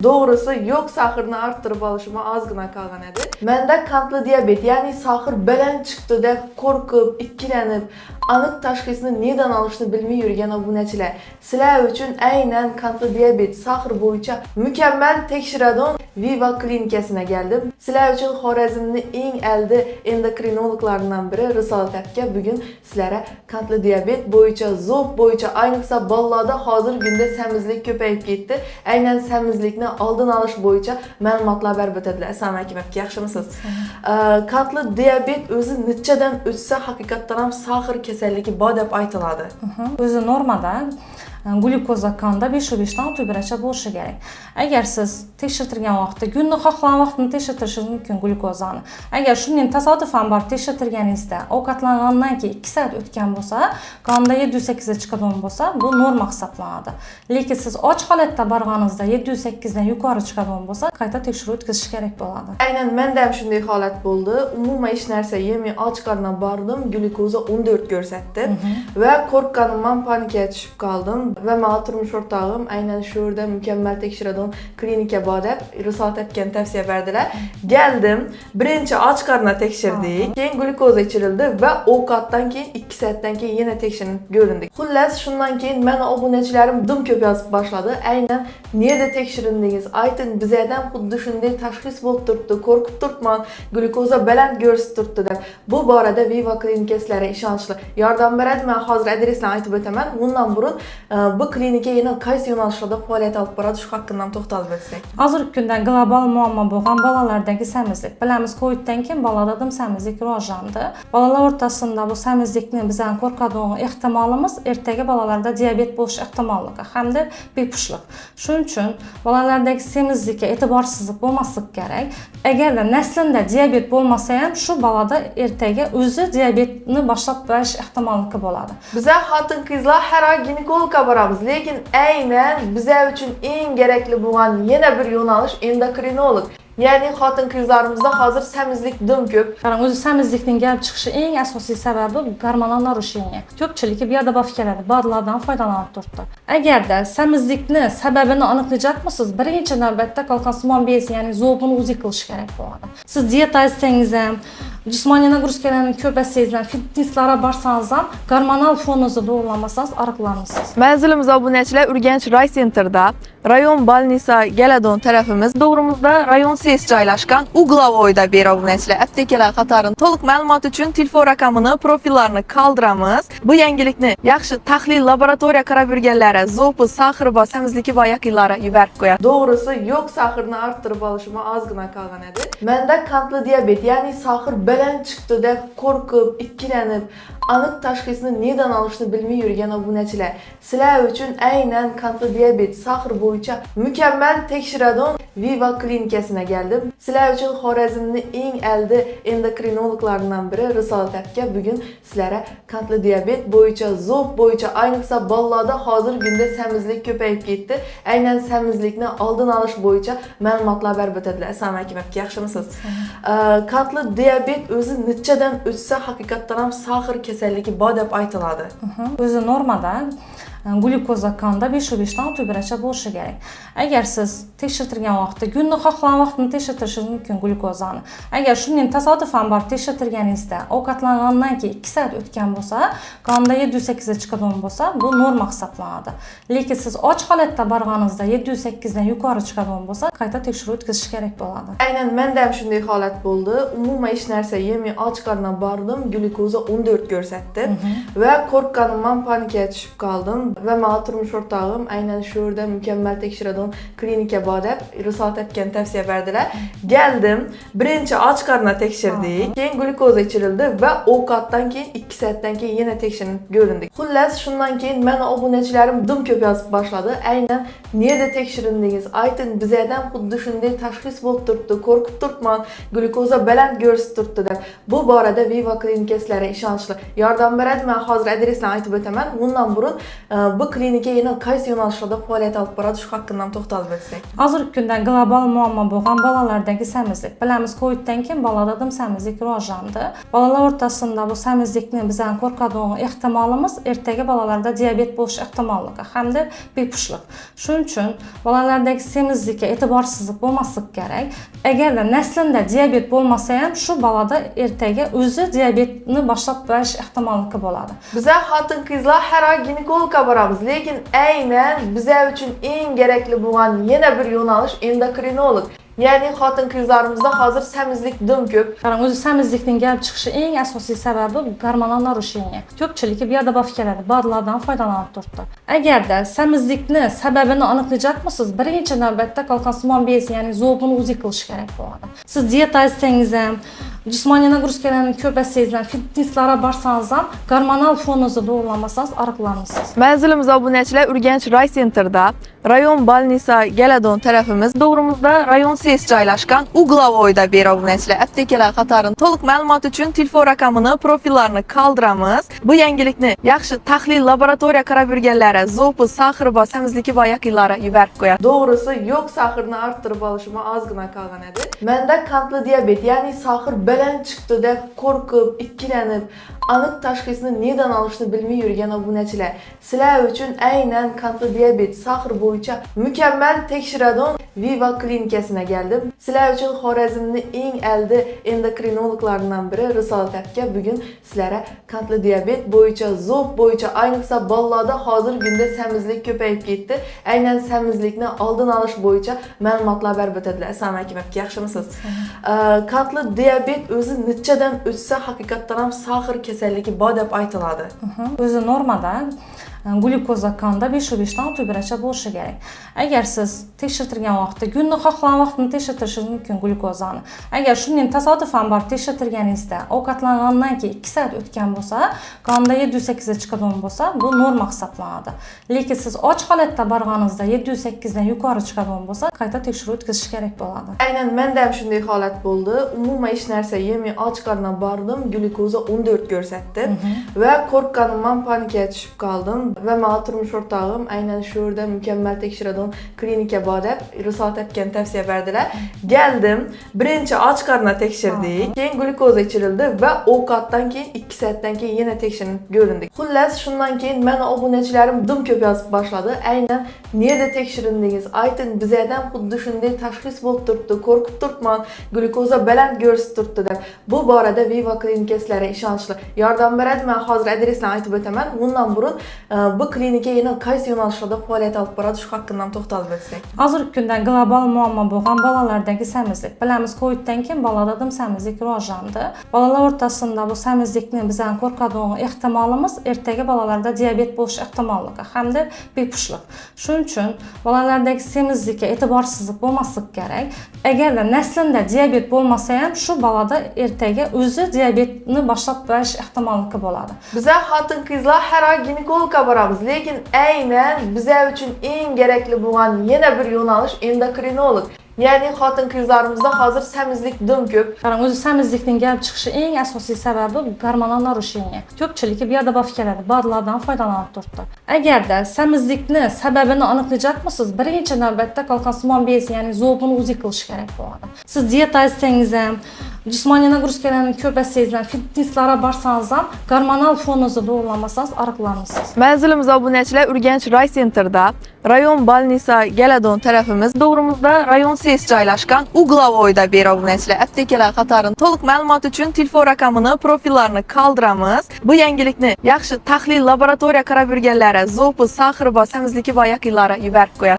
Doğrusu yok saxırını arttırıp alışıma azgına kalgan edi. Mende kantlı diyabet yani saxır belen çıktı deb korkup, ikkilenip, anık taşxisini neden alışını bilmey yürgen obunachilar. Sizlar uchun aynan kantlı diyabet, saxır boyunca mükemmel tekshiradigan Viva klinikasına geldim. Sizlar uchun Xorazmning eng aldi endokrinologlaridan biri Risolat aka bugun sizlarga kantlı diyabet boyunca, zob boyunca, ayniqsa bolalarda hozir kunda semizlik ko'payib ketdi. Aynan semizlikni oldin olish bo'yicha ma'lumotlar berib o'tadilar. Assalomu alaykum, yaxshimisiz? Kantlı diyabet o'zi nechadan o'tsa haqiqatdan ham saxir kasalligi bor deb aytiladi. O'zi normada glyukoza qonda 5-dan 6gacha bo'lishi kerak. Agar siz tekshirtirgan vaqtda, kunni xohlagan vaqtni tekshirtirishingiz mumkin glyukozani. Agar shundan tasodifan borib tekshirtirganingizda, ovqatlangandan keyin 2 soat o'tgan bo'lsa, qonda 708 ga chiqadigan bo'lsa, bu norma hisoblanadi. Lekin siz och holatda borganingizda 708 dan yuqori chiqadigan bo'lsa, qayta tekshiruv o'tkazish kerak bo'ladi. Aynan menda ham shunday holat bo'ldi. Umuman hech narsa yemay och qarndan bordim, glyukoza 14 ko'rsatdi va qo'rqqanimdan panikaga tushib qoldim. Ve mağdur turmuş ortağım aynen şurada mükemmel tekshiradigan klinika bor deb Risolat akani tavsiya berdilar. Geldim, birinchi och qarndan tekshirdik, keyin glyukoza ichirildi va ovqatdan keyin 2 soatdan keyin yana tekshirinib ko'rindik. Xullas, shundan keyin meni obunachilarim dim ko'p yozib boshladi. Aynan nerede tekshirindingiz? Ayting, bizlardan xuddi shunday tashxis bo'lib turibdi, qo'rqib turibman, glyukoza baland ko'rsatib turibdi deb. Bu borada Viva klinikasiga ishonchli yordam beradi. Men hozir adresini aytib o'taman. Bundan burun bu klinika yana qaysi yo'nalishlarda faoliyat olib boradi, shu haqida to'xtalib o'tsak. Hozirgi kunda global muammo bo'lgan bolalardagi semizlik. Bilamiz, Coviddan keyin bolalarda semizlik rivojlandi. Bolalar o'rtasida bu semizlikni bizdan qo'rqadigan ehtimolimiz ertaga bolalarda diabet bo'lish ehtimolligi hamda bepushtlik. Shuning uchun bolalardagi semizlikka e'tiborsizlik bo'lmasligi kerak. Agarda naslida diabet bo'lmasa ham shu bolada ertaga o'zi diabetni boshlab berish ehtimolligi bo'ladi. Bizlar xotin-qizlar har oy ginekologga boramiz, lekin aynan bizlar uchun eng kerakli bo'lgan yana bir yo'nalish endokrinolog. Yani xotin-qizlarimizda hozir semizlik dim ko'p. Qarang, o'zi semizlikning kelib chiqishi eng asosiy sababi gormonal narushение. Ko'pchilik bu yerda baf keladi, ba'zilardan foydalanib turibdi. Agarda semizlikni sababini aniqlayapmisiz, birinchi navbatda kolkosmon bezi, ya'ni zobni o'zi qilish kerak bo'ladi. Siz diyeta etsangiz ham, jismoniy nagruzkalarni ko'paytsangiz ham, fitnesslarga borsangiz ham, gormonal foningizni to'g'rilamasangiz ariqlanasiz. Manzilimiz obunachilar Urganch Ray Center'da, rayon Balnisa Galadon tarafimiz, doğrumuzda rayon ses joylashgan Uglovoyda bir obunachilar. Aptekalar qatorini to'liq ma'lumot uchun telefon raqamini, profillarini qoldiramiz. Bu yangilikni yaxshi tahlil laboratoriya qarab yurganlari, zo'pi, saxir va semizligi va yaqinlari yuborib qo'yadi. Doğrusu yok saxırni arttırıp alışıma azgına kalgan edi. Mende kantlı diyabet yani saxır belen çıktı deb korkup, ikkilenip, anık taşxisini neden alışını bilmey yürgen obunachilar. Sizlar uchun aynan kantlı diyabet, saxır boyunca mükemmel tekshiradigan Viva klinikasına geldim. Sizlar uchun Xorazmning eng aldi endokrinologlaridan biri Risolat aka bugun sizlarga kantlı diyabet boyunca, zob boyunca, ayniqsa bolalarda hozir kunda semizlik ko'payib ketdi. Aynan semizlikni oldin olish bo'yicha ma'lumotlar berib o'tadilar. Assalomu alaykum, yaxshimisiz? Kantlı diyabet o'zi nechadan o'tsa haqiqatdan ham saxir kasalligi bor deb aytiladi. O'zi normada glyukoza qonda 5-dan 6gacha bo'lishi kerak. Agar siz tekshirtirgan vaqtda, kunni xohlagan vaqtni tekshirtirishingiz mumkin glyukozani. Agar shundan tasodifan borib tekshirtirganingizda, ovqatlangandan keyin 2 soat o'tgan bo'lsa, qonda 708 ga chiqadigan bo'lsa, bu norma hisoblanadi. Lekin siz och holatda borganingizda 708 dan yuqori chiqadigan bo'lsa, qayta tekshiruv o'tkazish kerak bo'ladi. Aynan menda ham shunday holat bo'ldi. Umuman hech narsa yemay och qarndan bordim, glyukoza 14 ko'rsatdi va qo'rqqanimdan panikaga tushib qoldim. Ve mağdur turmuş ortağım aynen şurada mükemmel tekshiradigan klinika bor deb Risolat akani tavsiya berdilar. Geldim, birinchi och qarndan tekshirdik, keyin glyukoza ichirildi va ovqatdan keyin 2 soatdan keyin yana tekshirinib ko'rindik. Xullas, shundan keyin meni obunachilarim dim ko'p yozib boshladi. Aynan nerede tekshirindingiz? Ayting, bizlardan xuddi shunday tashxis bo'lib turibdi, qo'rqib turibman, glyukoza baland ko'rsatib turibdi deb. Bu borada Viva klinikasiga ishonchli yordam beradi. Men hozir adresini aytib o'taman. Bundan burun bu klinika yana qaysi yo'nalishlarda faoliyat olib boradi, shu haqida to'xtalib o'tsak. Hozirgi kunda global muammo bo'lgan bolalardagi semizlik. Bilamiz, Coviddan keyin balada semizlik rivojlandi. Bolalar o'rtasida bu semizlikni bizdan qo'rqadigan ehtimolimiz ertaga bolalarda diabet bo'lish ehtimolligi hamda bepushtlik. Shuning uchun bolalardagi semizlikka e'tiborsizlik bo'lmasligi kerak. Agarda naslida diabet bo'lmasa ham, shu bolada ertaga o'zi diabetni boshlab berish ehtimolligi bo'ladi. Bizlar xotin-qizlar har oy ginekologga boramiz, lekin aynan bizlar uchun eng kerakli bo'lgan yana bir yo'nalish endokrinolog. Ya'ni xotin-qizlarimizda hozir semizlik dim ko'p. Qarang, o'zi semizlikning kelib chiqishi eng asosiy sababi gormonal narushение. Ko'pchilik bu yerda baf keladi, ba'zilardan foydalanib turibdi. Agarda semizlikni sababini aniqlayapmisiz, birinchi navbatda kolkosmon bezi, ya'ni zobni o'zi qilish kerak bo'ladi. Siz diyeta etsangiz ham, jismoniy nagruzkalarni ko'paytsangiz ham, fitnesslarga borsangiz ham, gormonal foningizni to'g'rilamasangiz ariqlanasiz. Manzilimiz obunachilar Urganch Ray Center'da, rayon Balnisa Geladon tarafimiz doğrumuzda rayon ses joylashgan Uglovoyda bir obunachilar. Aptekalar qatorini to'liq ma'lumot uchun telefon raqamini, profillarini qoldiramiz. Bu yangilikni yaxshi tahlil laboratoriya qarab yurganlari, zo'pi, saxir va semizligi va yaqinlari yuborib qo'yadi. To'g'risi, yo'q saxirni orttirib olishim ozgina qolgan edi. Menda qandli diabet, ya'ni saxir baland chiqdi deb qo'rqib, ikkilanib, aniq tashxisni nedan olishni bilmay yurgan obunachilar, sizlar uchun aynan qandli diabet, saxir bo'yicha mukammal tekshiradigan Viva klinikasiga keldim. Sizlar uchun Xorazmning eng aldi endokrinologlaridan biri Risolat aka bugun sizlarga qandli diabet bo'yicha, zo'b bo'yicha, ayniqsa bolalarda hozir kunda semizlik ko'payib ketdi. Aynan semizlikni oldin olish bo'yicha ma'lumotlar berib o'tadilar. Assalomu alaykum, yaxshimisiz? Qandli diabet o'zi nechadan o'tsa haqiqatdan ham saxir kasalligi bor deb aytiladi. O'zi normada glyukoza qonda 5.5 dan 6.1 bo'lishi kerak. Agar siz tekshirtirgan vaqtda, kunni xohlagan vaqtni tekshirtirishingiz mumkin glyukozani. Agar shundan tasodifan borib tekshirtirganingizda, ovqatlangandan keyin 2 soat o'tgan bo'lsa, qonda 708 ga chiqadigan bo'lsa, bu norma hisoblanadi. Lekin siz och holatda borganingizda 708 dan yuqori chiqadigan bo'lsa, qayta tekshiruv o'tkazish kerak bo'ladi. Aynan menda ham shunday holat bo'ldi. Umuman hech narsa yemay och qarndan bordim, glyukoza 14 ko'rsatdi va qo'rqqanimdan panikaga tushib qoldim. Va men turmush o'rtog'im aynan shu yerda mukammal tekshiradigan klinika bor deb Risolat akani tavsiya berdilar. Keldim, birinchi och qarnni tekshirdik, keyin glyukoza ichirildi va ovqatdan keyin 2 soatdan keyin yana tekshirinib ko'rindik. Xullas, shundan keyin meni obunachilarim dim ko'p yozib boshladi. Aynan nerda tekshirindingiz? Ayting, bizlardan xuddi shunday tashxis bo'lib turibdi, qo'rqib turibman, glyukoza baland ko'rsatib turibdi deb. Bu borada Viva klinikasiga ishonchli yordam beradi. Men hozir adresini aytib o'taman. Bundan burun bu klinika yana qaysi yo'nalishlarda faoliyat olib boradi, shu haqida to'xtalib o'tsak. Hozirgi kunda global muammo bo'lgan bolalardagi semizlik. Bilamiz, Coviddan keyin balada semizlik rivojlandi. Bolalar o'rtasida bu semizlikni bizdan qo'rqadigan ehtimolimiz ertaga bolalarda diabet bo'lish ehtimolligi hamda bepushtlik. Shuning uchun bolalardagi semizlikka e'tiborsizlik bo'lmasligi kerak. Agarda naslida diabet bo'lmasa ham, shu bolada ertaga o'zi diabetni boshlab berish ehtimolligi bo'ladi. Bizlar xotin-qizlar har oy ginekologga boramiz, lekin aynan bizlar uchun eng kerakli bo'lgan yana bir yo'nalish endokrinolog. Ya'ni xotin-qizlarimizda hozir semizlik dim ko'p. Qarang, o'zi semizlikning kelib chiqishi eng asosiy sababi gormonal narushение. Ko'pchilik bu yerda baf keladi, ba'zilardan foydalanib turibdi. Agarda semizlikni sababini aniqlayapmisiz, birinchi navbatda kolkosmon bezi, ya'ni zobni o'zi qilish kerak bo'ladi. Siz diyeta etsangiz ham, jismoniy nagruzkalarni ko'paytsangiz ham, fitnesslarga borsangiz ham, gormonal foningizni to'g'rilamasangiz ariqlanasiz. Manzilimiz obunachilar Urganch Ray Center'da, rayon Balnisa Geladon tarafimiz doğrumuzda rayon ses joylashgan Uglovoyda bir obunachilar. Aptekalar qatorini to'liq ma'lumot uchun telefon raqamini, profillarini qoldiramiz. Bu yangilikni yaxshi tahlil laboratoriya qarab yurganlari, zo'pi, saxir va semizligi va yaqinlari yuborib qo'yadi.